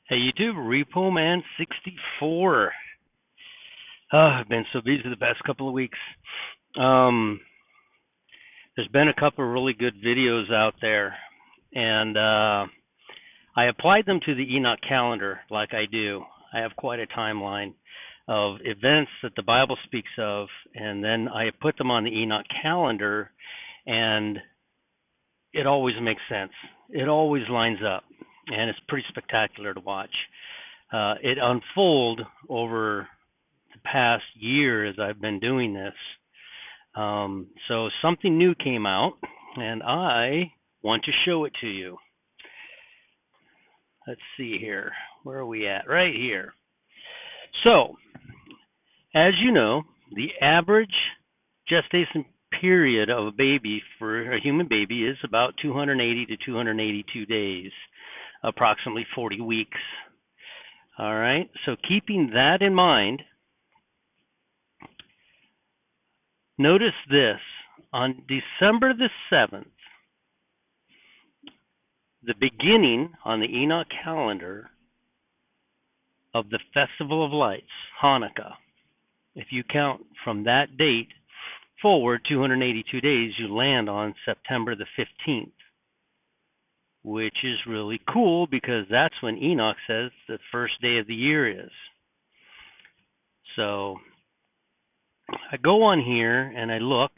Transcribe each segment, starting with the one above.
Hey YouTube, Repo Man 64. I've been so busy the past couple of weeks. Um, there's been a couple of really good videos out there, and I applied them to the Enoch calendar like I do. I have quite a timeline of events that the Bible speaks of, and then I put them on the Enoch calendar, and it always makes sense. It always lines up, and it's pretty spectacular to watch. It unfold over the past year as I've been doing this. So something new came out, and I want to show it to you. Let's see here. Where are we at? Right here. So, as you know, the average gestation period of a baby for a human baby is about 280 to 282 days, approximately 40 weeks. All right, so keeping that in mind, notice this. On December the 7th, the beginning on the Enoch calendar of the Festival of Lights, Hanukkah, if you count from that date forward 282 days, you land on September the 15th, which is really cool because that's when Enoch says the first day of the year is. So I go on here and I look,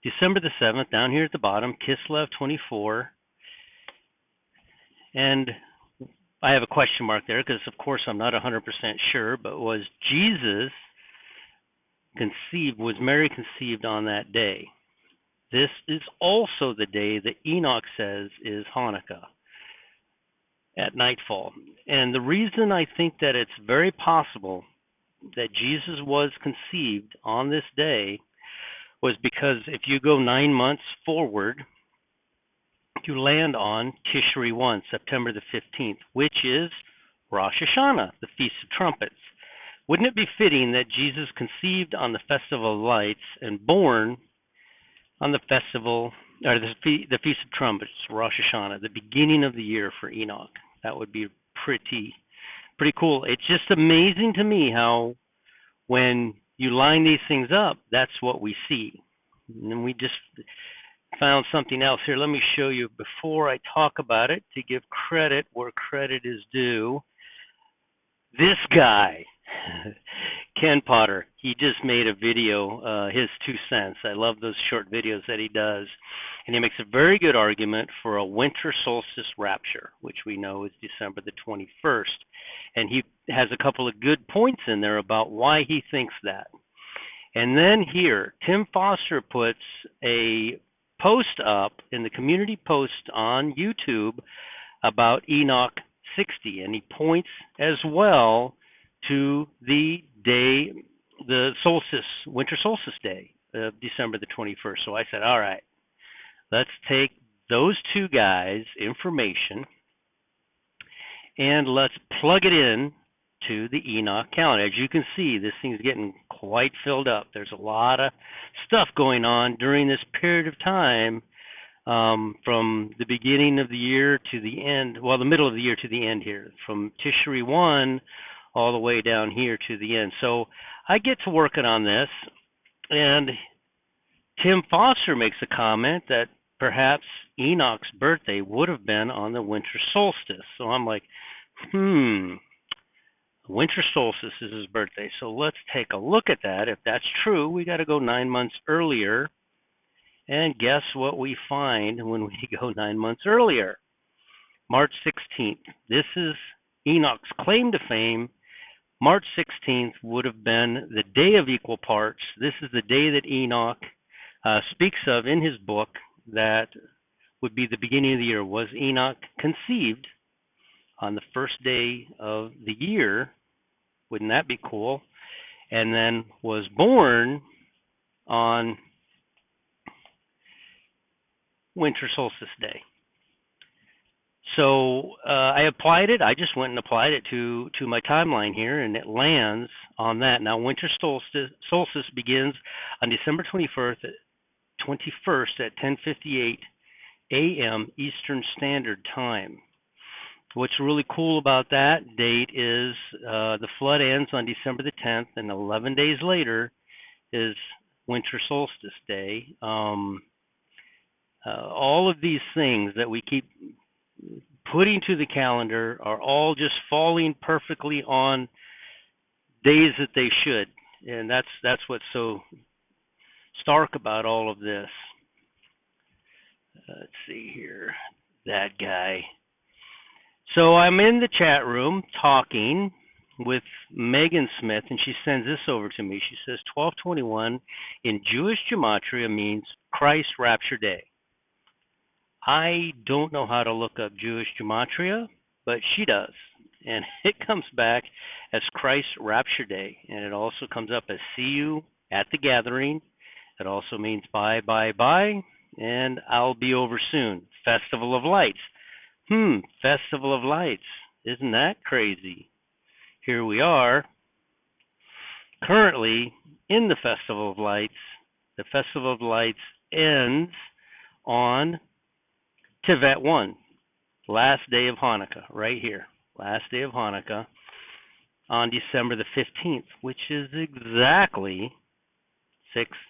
December the 7th, down here at the bottom, Kislev 24, and I have a question mark there because, of course, I'm not 100% sure, but was Mary conceived on that day? This is also the day that Enoch says is Hanukkah at nightfall. And the reason I think that it's very possible that Jesus was conceived on this day was because if you go 9 months forward, you land on Tishri 1, September the 15th, which is Rosh Hashanah, the Feast of Trumpets. Wouldn't it be fitting that Jesus conceived on the Festival of Lights and born on the festival, or the Feast of Trumpets, Rosh Hashanah, the beginning of the year for Enoch? That would be pretty cool. It's just amazing to me how when you line these things up, that's what we see. And we just found something else here. Let me show you before I talk about it to give credit where credit is due. This guy, Ken Potter, he just made a video, his 2 cents. I love those short videos that he does. And he makes a very good argument for a winter solstice rapture, which we know is December the 21st. And he has a couple of good points in there about why he thinks that. And then here, Tim Foster puts a post up in the community post on YouTube about Enoch 60, and he points as well to the day, the solstice, winter solstice day of December the 21st. So I said, all right, let's take those two guys' information and let's plug it in to the Enoch calendar. As you can see, this thing's getting quite filled up. There's a lot of stuff going on during this period of time, from the beginning of the year to the end, well, the middle of the year to the end here, from Tishri 1 all the way down here to the end. So I get to working on this, and Tim Foster makes a comment that perhaps Enoch's birthday would have been on the winter solstice. So I'm like, winter solstice is his birthday. So let's take a look at that. If that's true, we got to go 9 months earlier. And guess what we find when we go 9 months earlier? March 16th. This is Enoch's claim to fame. March 16th would have been the day of equal parts. This is the day that Enoch speaks of in his book that would be the beginning of the year. Was Enoch conceived on the first day of the year? Wouldn't that be cool? And then was born on winter solstice day. So I applied it. I just went and applied it to my timeline here, and it lands on that. Now, winter solstice begins on December 21st at 10:58 a.m. Eastern Standard Time. What's really cool about that date is the flood ends on December the 10th, and 11 days later is winter solstice day. All of these things that we keep putting to the calendar are all just falling perfectly on days that they should, and that's what's so stark about all of this. Let's see here, that guy. So I'm in the chat room talking with Megan Smith, and she sends this over to me. She says 1221 in Jewish Gematria means Christ Rapture Day. I don't know how to look up Jewish Gematria, but she does. And it comes back as Christ Rapture Day. And it also comes up as see you at the gathering. It also means bye, bye, bye, and I'll be over soon. Festival of Lights. Festival of Lights. Isn't that crazy? Here we are, currently in the Festival of Lights. The Festival of Lights ends on Tevet 1, last day of Hanukkah, right here. Last day of Hanukkah on December the 15th, which is exactly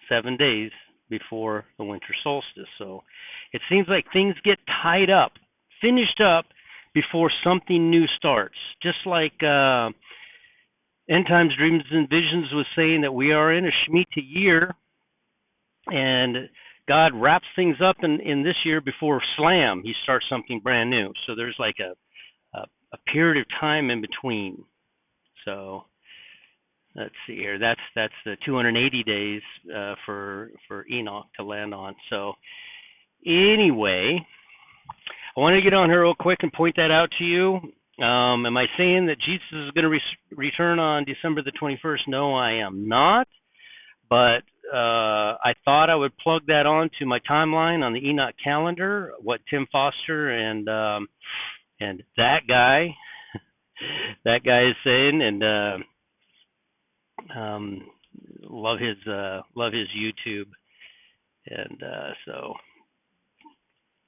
7 days before the winter solstice. So it seems like things get tied up, finished up, before something new starts. Just like End Times Dreams and Visions was saying that we are in a Shemitah year, and God wraps things up in this year before Slam. He starts something brand new. So there's like a period of time in between. So let's see here. That's the 280 days for Enoch to land on. So anyway, I want to get on here real quick and point that out to you. Am I saying that Jesus is going to return on December the 21st? No, I am not. But I thought I would plug that on to my timeline on the Enoch calendar, what Tim Foster and that guy is saying, and love his YouTube, and so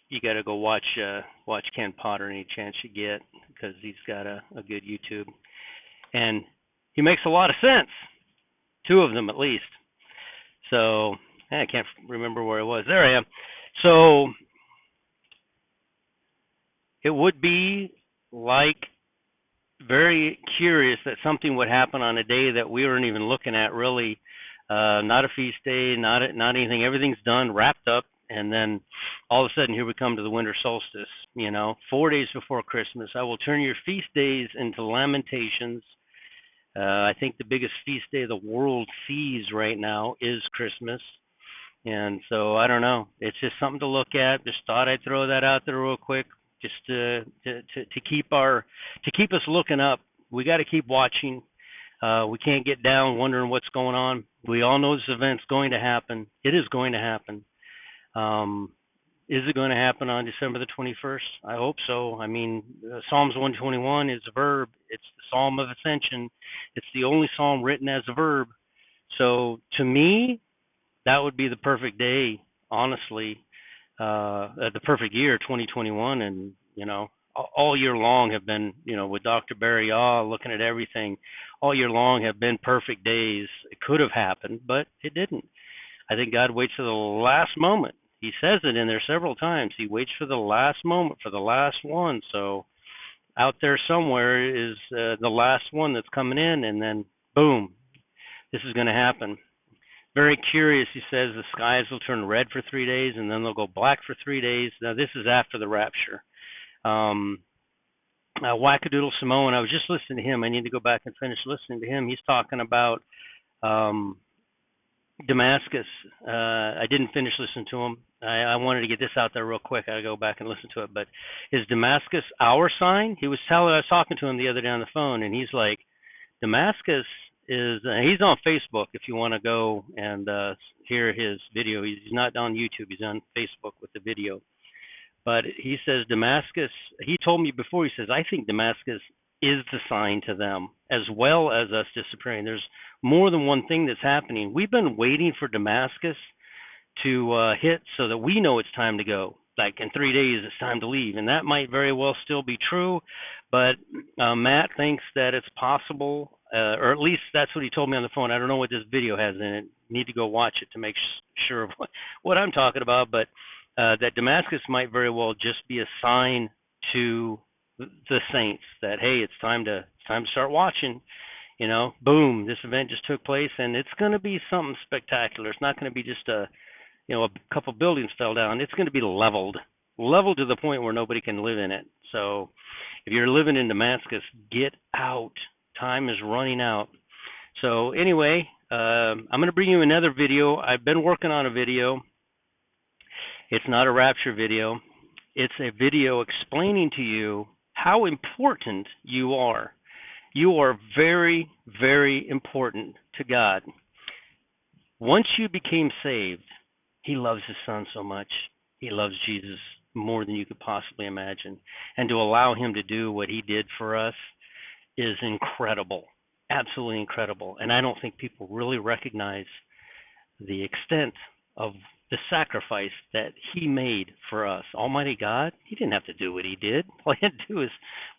you got to go watch Ken Potter any chance you get, because he's got a good YouTube, and he makes a lot of sense. Two of them at least. So I can't remember where I was. There I am. So it would be like very curious that something would happen on a day that we weren't even looking at, really. Not a feast day, not anything. Everything's done, wrapped up, and then all of a sudden here we come to the winter solstice. 4 days before Christmas. I will turn your feast days into lamentations. I think the biggest feast day the world sees right now is Christmas. And so I don't know. It's just something to look at. Just thought I'd throw that out there real quick, just to keep us looking up. We got to keep watching. We can't get down wondering what's going on. We all know this event's going to happen. It is going to happen. Is it going to happen on December the 21st? I hope so. I mean, Psalms 121 is a verb. It's the Psalm of Ascension. It's the only psalm written as a verb. So to me, that would be the perfect day, honestly, the perfect year, 2021. And, all year long have been, with Dr. Barry looking at everything, all year long have been perfect days. It could have happened, but it didn't. I think God waits for the last moment. He says it in there several times. He waits for the last moment, for the last one. So out there somewhere is the last one that's coming in, and then boom, this is going to happen. Very curious. He says the skies will turn red for 3 days, and then they'll go black for 3 days. Now this is after the rapture. Wackadoodle Samoan, I was just listening to him. I need to go back and finish listening to him. He's talking about Damascus. I didn't finish listening to him. I wanted to get this out there real quick. I gotta go back and listen to it. But is Damascus our sign? I was talking to him the other day on the phone, and he's like, Damascus is. He's on Facebook if you want to go and hear his video. He's not on YouTube. He's on Facebook with the video. But he says Damascus. He told me before. He says I think Damascus is the sign to them, as well as us disappearing. There's more than one thing that's happening. We've been waiting for Damascus to hit so that we know it's time to go. like in 3 days it's time to leave, and that might very well still be true. But Matt thinks that it's possible, or at least that's what he told me on the phone. I don't know what this video has in it. Need to go watch it to make sure of what I'm talking about. But that Damascus might very well just be a sign to the saints that, hey, it's time to start watching. Boom, this event just took place, and it's going to be something spectacular. It's not going to be just a couple buildings fell down. It's going to be leveled to the point where nobody can live in it. So if you're living in Damascus, get out. Time is running out. So anyway, I'm going to bring you another video. I've been working on a video. It's not a rapture video. It's a video explaining to you how important you are. You are very, very important to God. Once you became saved, He loves His Son so much. He loves Jesus more than you could possibly imagine. And to allow Him to do what He did for us is incredible, absolutely incredible. And I don't think people really recognize the extent of the sacrifice that He made for us. Almighty God, He didn't have to do what He did. All He had to do is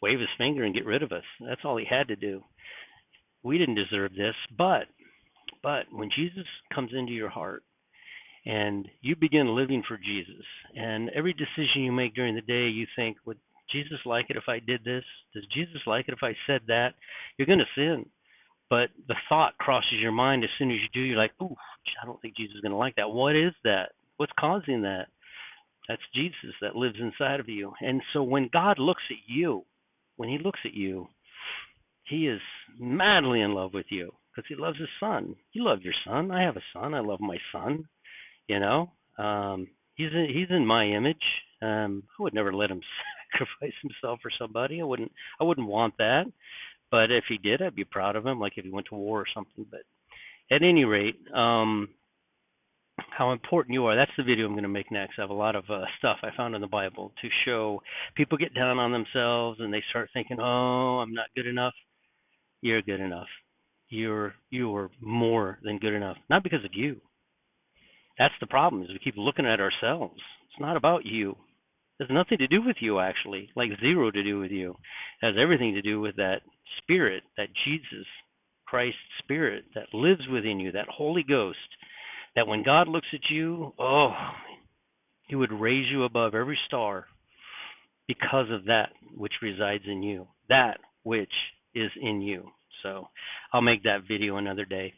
wave His finger and get rid of us. That's all He had to do. We didn't deserve this, but when Jesus comes into your heart and you begin living for Jesus, and every decision you make during the day, you think, would Jesus like it if I did this? Does Jesus like it if I said that? You're going to sin. But the thought crosses your mind as soon as you do. You're like, ooh, I don't think Jesus is going to like that. What is that? What's causing that? That's Jesus that lives inside of you. And so when God looks at you, when He looks at you, He is madly in love with you because He loves His Son. You love your son. I have a son. I love my son. He's in my image. I would never let him sacrifice himself for somebody. I wouldn't want that. But if he did, I'd be proud of him, like if he went to war or something. But at any rate, how important you are. That's the video I'm going to make next. I have a lot of stuff I found in the Bible to show people get down on themselves and they start thinking, oh, I'm not good enough. You're good enough. You are more than good enough. Not because of you. That's the problem, is we keep looking at ourselves. It's not about you. It has nothing to do with you, actually, like zero to do with you. It has everything to do with that Spirit, that Jesus Christ Spirit that lives within you, that Holy Ghost, that when God looks at you, oh, He would raise you above every star because of that which resides in you, that which is in you. So I'll make that video another day.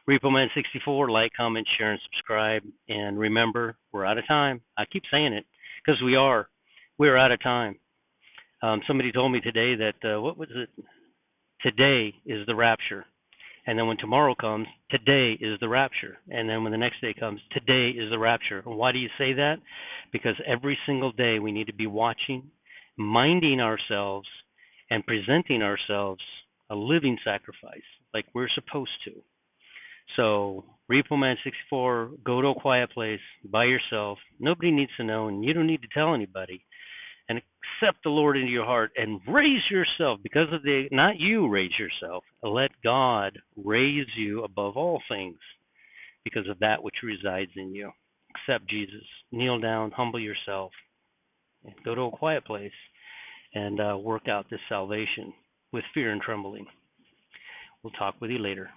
RepoMan64, like, comment, share, and subscribe. And remember, we're out of time. I keep saying it because we're out of time. Somebody told me today that, what was it? Today is the rapture. And then when tomorrow comes, today is the rapture. And then when the next day comes, today is the rapture. And why do you say that? Because every single day we need to be watching, minding ourselves, and presenting ourselves a living sacrifice like we're supposed to. So, RepoMan64, go to a quiet place by yourself. Nobody needs to know, and you don't need to tell anybody. And accept the Lord into your heart and raise yourself because of not you raise yourself. Let God raise you above all things because of that which resides in you. Accept Jesus. Kneel down, humble yourself, and go to a quiet place and work out this salvation with fear and trembling. We'll talk with you later.